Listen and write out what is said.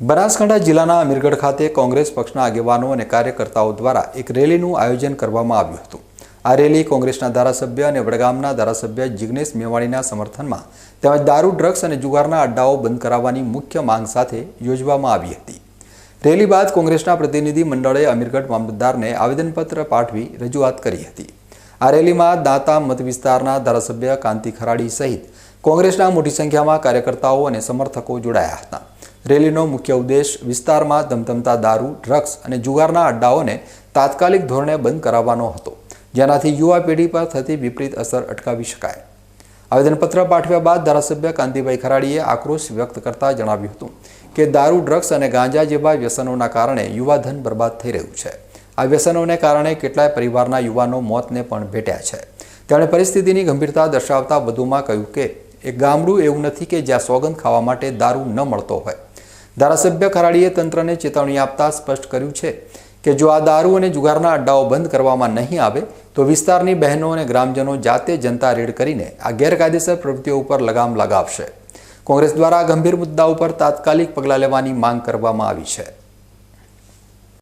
બનાસકાંઠા જિલ્લાના અમીરગઢ ખાતે કોંગ્રેસ પક્ષના આગેવાનો અને કાર્યકર્તાઓ દ્વારા એક રેલીનું આયોજન કરવામાં આવ્યું હતું। આ રેલી કોંગ્રેસના ધારાસભ્ય અને વડગામના ધારાસભ્ય જિગ્નેશ મેવાણીના સમર્થનમાં તેમજ દારૂ, ડ્રગ્સ અને જુગારના અડ્ડાઓ બંધ કરાવવાની મુખ્ય માંગ સાથે યોજવામાં આવી હતી। રેલી બાદ કોંગ્રેસના પ્રતિનિધિ મંડળે અમીરગઢ મામલતદારને આવેદનપત્ર પાઠવી રજૂઆત કરી હતી। આ રેલીમાં દાંતા મત વિસ્તારના ધારાસભ્ય કાંતિ ખરાડી સહિત કોંગ્રેસના મોટી સંખ્યામાં કાર્યકર્તાઓ અને સમર્થકો જોડાયા હતા। રેલીનો મુખ્ય ઉદ્દેશ વિસ્તારમાં ધમધમતા દારૂ, ડ્રગ્સ અને જુગારના અડ્ડાઓને તાત્કાલિક ધોરણે બંધ કરાવવાનો હતો, જેનાથી યુવા પેઢી પર થતી વિપરીત અસર અટકાવી શકાય। આવેદનપત્ર પાઠવ્યા બાદ ધારાસભ્ય કાંતિભાઈ ખરાડીએ આક્રોશ વ્યક્ત કરતા જણાવ્યું હતું કે દારૂ, ડ્રગ્સ અને ગાંજા જેવા વ્યસનોના કારણે યુવાધન બરબાદ થઈ રહ્યું છે। આ વ્યસનોને કારણે કેટલાય પરિવારના યુવાનો મોતને પણ ભેટ્યા છે। તેમણે પરિસ્થિતિની ગંભીરતા દર્શાવતા વધુમાં કહ્યું કે એક ગામડું એવું નથી કે જ્યાં સોગંદ ખાવા માટે દારૂ ન મળતો હોય। ધારાસભ્ય ખરાડીએ તંત્રને ચેતવણી આપતા સ્પષ્ટ કર્યું છે કે જો આ દારૂ અને જુગારના અડ્ડાઓ બંધ કરવામાં નહીં આવે તો વિસ્તારની બહેનો અને ગ્રામજનો જાતે જનતા રેડ કરીને આ ગેરકાયદેસર પ્રવૃત્તિઓ ઉપર લગામ લગાવશે। કોંગ્રેસ દ્વારા ગંભીર મુદ્દા ઉપર તાત્કાલિક પગલાં લેવાની માંગ કરવામાં આવી છે।